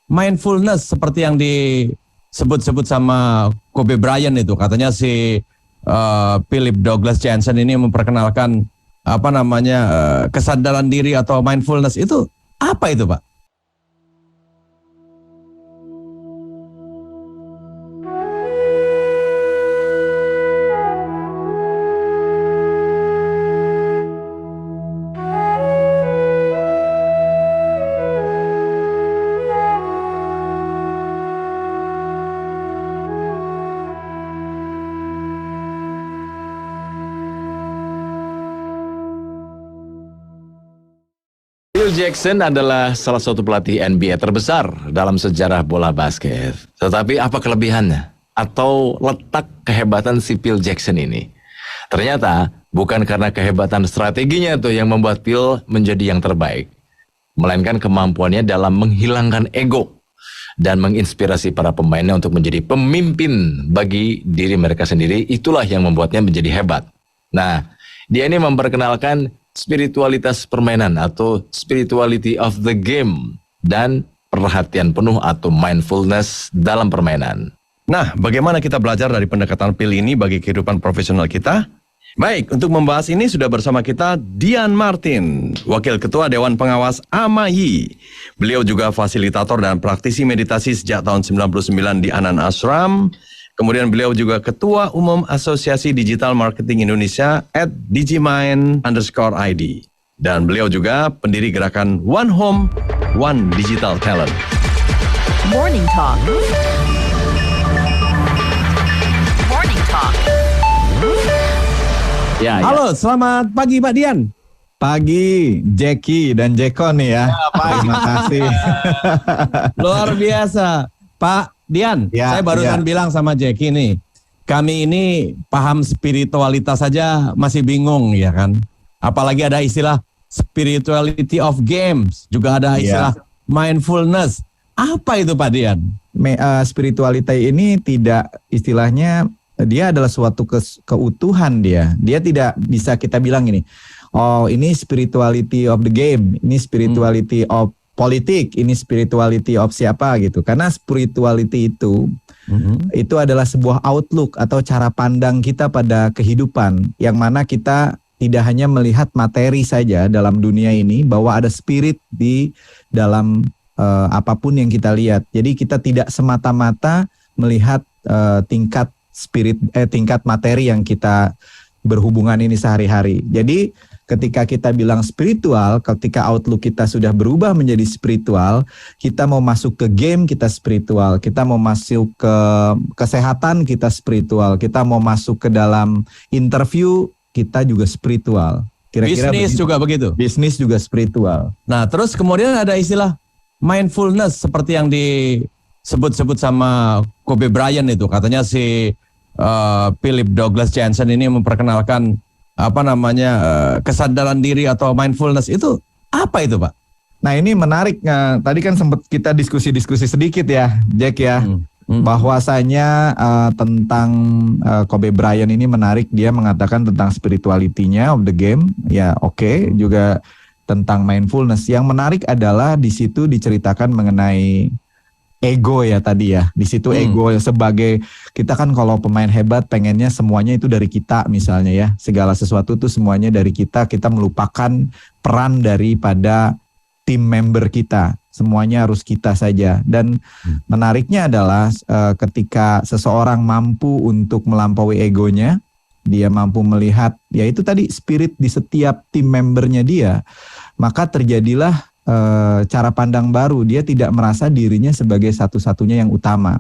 mindfulness seperti yang disebut-sebut sama Kobe Bryant itu. Katanya si Philip Douglas Jensen ini memperkenalkan kesadaran diri atau mindfulness itu apa itu, Pak? Phil Jackson adalah salah satu pelatih NBA terbesar dalam sejarah bola basket. Tetapi apa kelebihannya? Atau letak kehebatan si Phil Jackson ini? Ternyata bukan karena kehebatan strateginya tuh yang membuat Phil menjadi yang terbaik. Melainkan kemampuannya dalam menghilangkan ego dan menginspirasi para pemainnya untuk menjadi pemimpin bagi diri mereka sendiri. Itulah yang membuatnya menjadi hebat. Nah, dia ini memperkenalkan spiritualitas permainan atau spirituality of the game dan perhatian penuh atau mindfulness dalam permainan. Nah, bagaimana kita belajar dari pendekatan Phil ini bagi kehidupan profesional kita? Baik, untuk membahas ini sudah bersama kita Dian Martin, Wakil Ketua Dewan Pengawas AMAI. Beliau juga fasilitator dan praktisi meditasi sejak tahun 99 di Anand Ashram. Kemudian beliau juga Ketua Umum Asosiasi Digital Marketing Indonesia @digimind_id. Dan beliau juga pendiri gerakan One Home, One Digital Talent. Morning Talk. Morning Talk. Ya. Halo, selamat pagi Pak Dian. Pagi, Jackie dan Jekon nih ya. Terima kasih. Luar biasa. Pak Dian, saya barusan bilang sama Jackie nih, kami ini paham spiritualitas saja masih bingung ya kan. Apalagi ada istilah spirituality of games, juga ada istilah mindfulness. Apa itu Pak Dian? Spirituality ini tidak istilahnya, dia adalah suatu keutuhan dia. Dia tidak bisa kita bilang ini, oh ini spirituality of the game, ini spirituality of politik, ini spirituality of siapa gitu. Karena spirituality itu adalah sebuah outlook atau cara pandang kita pada kehidupan, yang mana kita tidak hanya melihat materi saja dalam dunia ini, bahwa ada spirit di dalam apapun yang kita lihat. Jadi kita tidak semata-mata melihat tingkat materi yang kita berhubungan ini sehari-hari. Jadi ketika kita bilang spiritual, ketika outlook kita sudah berubah menjadi spiritual, kita mau masuk ke game, kita spiritual. Kita mau masuk ke kesehatan, kita spiritual. Kita mau masuk ke dalam interview, kita juga spiritual. Kira-kira bisnis begitu. Juga begitu? Bisnis juga spiritual. Nah, terus kemudian ada istilah mindfulness seperti yang disebut-sebut sama Kobe Bryant itu. Katanya si Philip Douglas Jensen ini memperkenalkan kesadaran diri atau mindfulness itu apa itu Pak? Nah ini menarik, tadi kan sempat kita diskusi sedikit ya Jack ya, bahwasanya tentang Kobe Bryant ini menarik, dia mengatakan tentang spirituality-nya of the game, ya oke, juga tentang mindfulness. Yang menarik adalah di situ diceritakan mengenai ego ya tadi ya. Di situ ego sebagai, kita kan kalau pemain hebat pengennya semuanya itu dari kita misalnya ya. Segala sesuatu itu semuanya dari kita melupakan peran daripada tim member kita. Semuanya harus kita saja. Dan menariknya adalah ketika seseorang mampu untuk melampaui egonya, dia mampu melihat ya itu tadi spirit di setiap tim membernya dia, maka terjadilah cara pandang baru. Dia tidak merasa dirinya sebagai satu-satunya yang utama.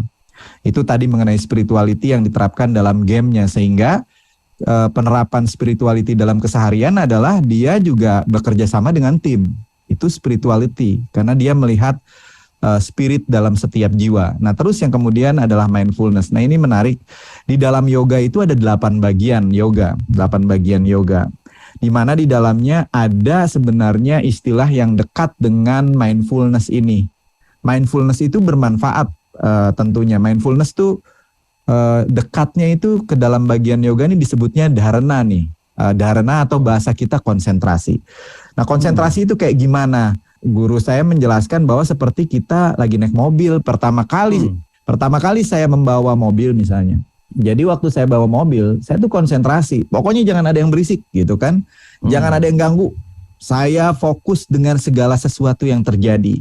Itu tadi mengenai spirituality yang diterapkan dalam gamenya, sehingga penerapan spirituality dalam keseharian adalah dia juga bekerja sama dengan tim. Itu spirituality, karena dia melihat spirit dalam setiap jiwa. Nah terus yang kemudian adalah mindfulness. Nah ini menarik, di dalam yoga itu ada 8 bagian yoga, di mana di dalamnya ada sebenarnya istilah yang dekat dengan mindfulness ini. Mindfulness itu bermanfaat tentunya. Mindfulness tuh dekatnya itu ke dalam bagian yoga ini disebutnya dharana nih. Dharana atau bahasa kita konsentrasi. Nah konsentrasi itu kayak gimana? Guru saya menjelaskan bahwa seperti kita lagi naik mobil pertama kali saya membawa mobil misalnya. Jadi waktu saya bawa mobil, saya tuh konsentrasi. Pokoknya jangan ada yang berisik gitu kan. Jangan ada yang ganggu. Saya fokus dengan segala sesuatu yang terjadi.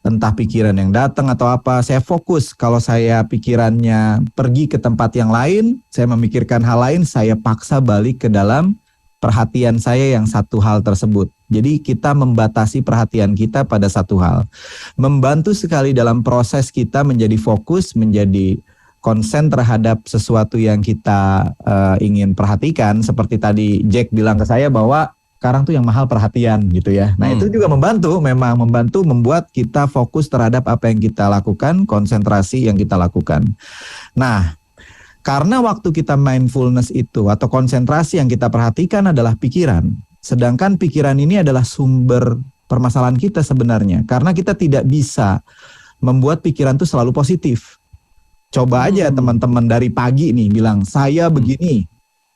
Entah pikiran yang datang atau apa, saya fokus. Kalau saya pikirannya pergi ke tempat yang lain, saya memikirkan hal lain, saya paksa balik ke dalam perhatian saya yang satu hal tersebut. Jadi kita membatasi perhatian kita pada satu hal. Membantu sekali dalam proses kita menjadi fokus, menjadi konsen terhadap sesuatu yang kita ingin perhatikan. Seperti tadi Jack bilang ke saya bahwa sekarang tuh yang mahal perhatian gitu ya. Nah itu juga memang membantu membuat kita fokus terhadap apa yang kita lakukan, konsentrasi yang kita lakukan. Nah, karena waktu kita mindfulness itu atau konsentrasi yang kita perhatikan adalah pikiran. Sedangkan pikiran ini adalah sumber permasalahan kita sebenarnya. Karena kita tidak bisa membuat pikiran itu selalu positif. Coba aja teman-teman dari pagi nih bilang, saya begini.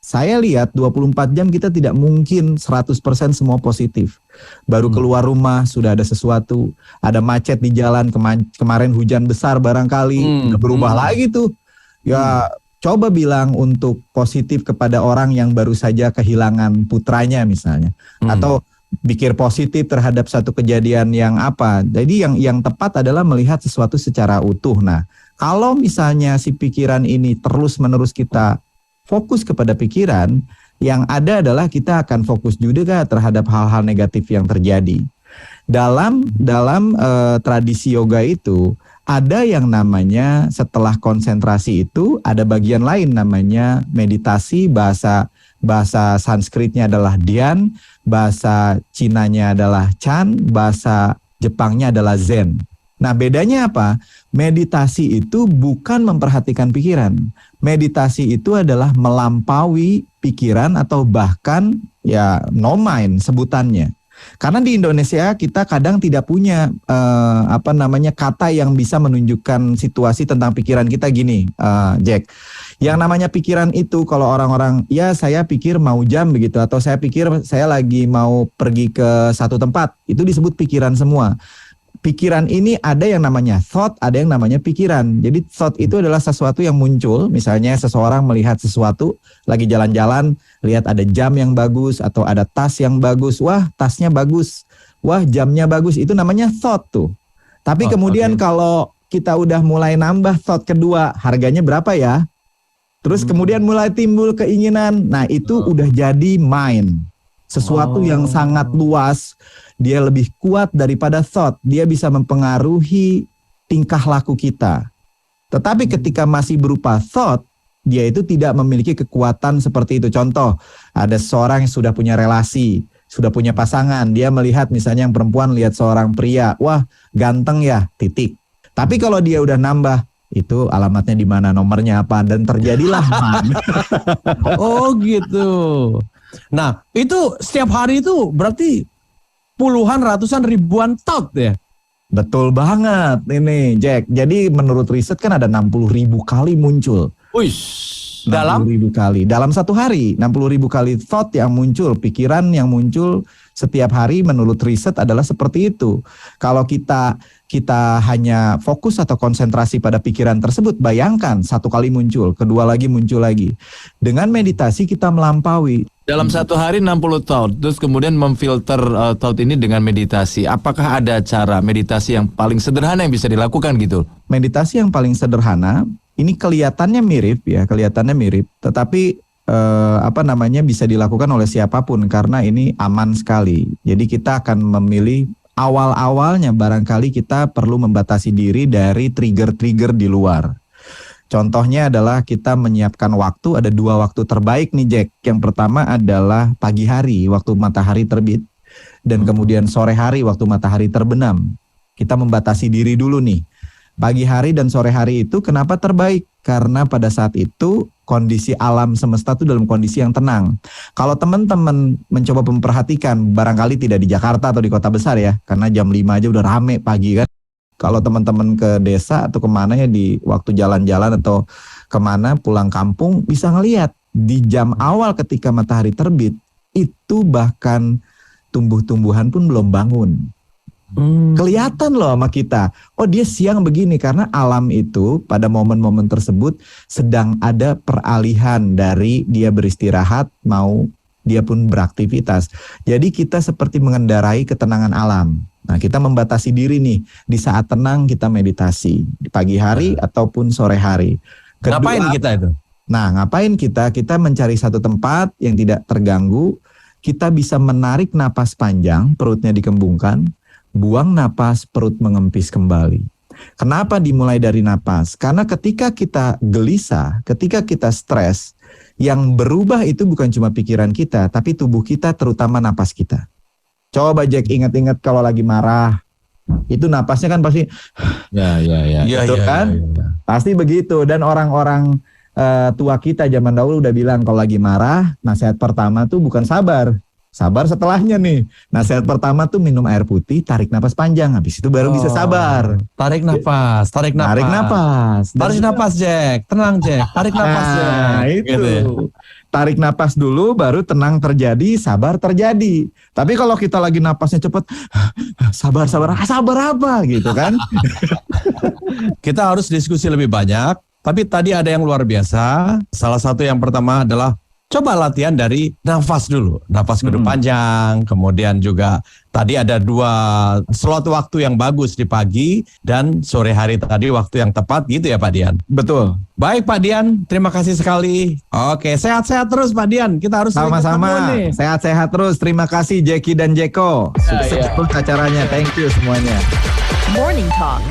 Saya lihat 24 jam kita tidak mungkin 100% semua positif. Baru keluar rumah sudah ada sesuatu. Ada macet di jalan, kemarin hujan besar barangkali. Udah berubah lagi tuh. Ya coba bilang untuk positif kepada orang yang baru saja kehilangan putranya misalnya. Atau pikir positif terhadap satu kejadian yang apa. Jadi yang tepat adalah melihat sesuatu secara utuh. Nah, kalau misalnya si pikiran ini terus-menerus kita fokus kepada pikiran, yang ada adalah kita akan fokus juga terhadap hal-hal negatif yang terjadi. Dalam tradisi yoga itu ada yang namanya setelah konsentrasi itu ada bagian lain namanya meditasi, bahasa Sanskritnya adalah Dhyan, bahasa Cinanya adalah Chan, bahasa Jepangnya adalah Zen. Nah bedanya apa? Meditasi itu bukan memperhatikan pikiran. Meditasi itu adalah melampaui pikiran atau bahkan ya no mind sebutannya. Karena di Indonesia kita kadang tidak punya kata yang bisa menunjukkan situasi tentang pikiran kita gini, Jack. Yang namanya pikiran itu kalau orang-orang ya saya pikir mau jam begitu atau saya pikir saya lagi mau pergi ke satu tempat, itu disebut pikiran semua. Pikiran ini ada yang namanya thought, ada yang namanya pikiran. Jadi thought itu adalah sesuatu yang muncul, misalnya seseorang melihat sesuatu, lagi jalan-jalan, lihat ada jam yang bagus atau ada tas yang bagus, wah tasnya bagus, wah jamnya bagus, itu namanya thought tuh. Tapi kemudian kalau kita udah mulai nambah thought kedua, harganya berapa ya? Terus kemudian mulai timbul keinginan, nah itu udah jadi mind. Sesuatu yang sangat luas, dia lebih kuat daripada thought. Dia bisa mempengaruhi tingkah laku kita. Tetapi ketika masih berupa thought, dia itu tidak memiliki kekuatan seperti itu. Contoh, ada seorang yang sudah punya relasi, sudah punya pasangan. Dia melihat misalnya yang perempuan lihat seorang pria, wah ganteng ya, titik. Tapi kalau dia udah nambah, itu alamatnya di mana, nomornya apa, dan terjadilah man. Oh gitu. Nah, itu setiap hari itu berarti puluhan, ratusan, ribuan thought ya? Betul banget ini Jack. Jadi menurut riset kan ada 60.000 kali muncul. Uish, 60.000 kali. Dalam satu hari 60.000 kali thought yang muncul, pikiran yang muncul setiap hari menurut riset adalah seperti itu. Kalau kita hanya fokus atau konsentrasi pada pikiran tersebut, bayangkan satu kali muncul, kedua lagi muncul lagi. Dengan meditasi kita melampaui. Dalam satu hari 60 thought, terus kemudian memfilter thought ini dengan meditasi. Apakah ada cara meditasi yang paling sederhana yang bisa dilakukan gitu? Meditasi yang paling sederhana, ini kelihatannya mirip, tetapi bisa dilakukan oleh siapapun karena ini aman sekali. Jadi kita akan memilih awal-awalnya barangkali kita perlu membatasi diri dari trigger-trigger di luar. Contohnya adalah kita menyiapkan waktu, ada 2 waktu terbaik nih Jack. Yang pertama adalah pagi hari, waktu matahari terbit. Dan kemudian sore hari, waktu matahari terbenam. Kita membatasi diri dulu nih. Pagi hari dan sore hari itu kenapa terbaik? Karena pada saat itu kondisi alam semesta itu dalam kondisi yang tenang. Kalau teman-teman mencoba memperhatikan, barangkali tidak di Jakarta atau di kota besar ya. Karena jam 5 aja udah rame pagi kan. Kalau teman-teman ke desa atau kemana ya di waktu jalan-jalan atau kemana pulang kampung bisa ngelihat di jam awal ketika matahari terbit itu bahkan tumbuh-tumbuhan pun belum bangun. Kelihatan loh sama kita. Oh dia siang begini karena alam itu pada momen-momen tersebut sedang ada peralihan dari dia beristirahat mau dia pun beraktivitas. Jadi kita seperti mengendarai ketenangan alam. Nah kita membatasi diri nih di saat tenang kita meditasi di pagi hari ataupun sore hari. Ngapain kita itu? Nah ngapain kita? Kita mencari satu tempat yang tidak terganggu. Kita bisa menarik napas panjang, perutnya dikembungkan. Buang napas, perut mengempis kembali. Kenapa dimulai dari napas? Karena ketika kita gelisah, ketika kita stres, yang berubah itu bukan cuma pikiran kita, tapi tubuh kita, terutama napas kita. Coba Jack ingat-ingat kalau lagi marah, itu napasnya kan pasti, betul kan? Pasti begitu. Dan orang-orang tua kita zaman dahulu udah bilang kalau lagi marah, nasihat pertama tuh bukan sabar. Sabar setelahnya nih. Nasihat pertama tuh minum air putih, tarik napas panjang. Habis itu baru bisa sabar. Tarik napas. Tarik napas. Tarik napas, Jack. Tenang, Jack. Tarik napas, Jack. Nah, itu. Gitu ya. Tarik napas dulu, baru tenang terjadi, sabar terjadi. Tapi kalau kita lagi napasnya cepet, sabar apa gitu kan? Kita harus diskusi lebih banyak. Tapi tadi ada yang luar biasa. Salah satu yang pertama adalah coba latihan dari nafas dulu. Nafas kudu panjang, kemudian juga tadi ada 2 slot waktu yang bagus di pagi dan sore hari tadi waktu yang tepat gitu ya Pak Dian. Betul. Baik Pak Dian, terima kasih sekali. Oke, sehat-sehat terus Pak Dian. Kita harus sering ketemu Sama-sama. nih. Sehat-sehat terus. Terima kasih Jackie dan Jeko. Sukses terus acaranya. Thank you semuanya. Morning Talk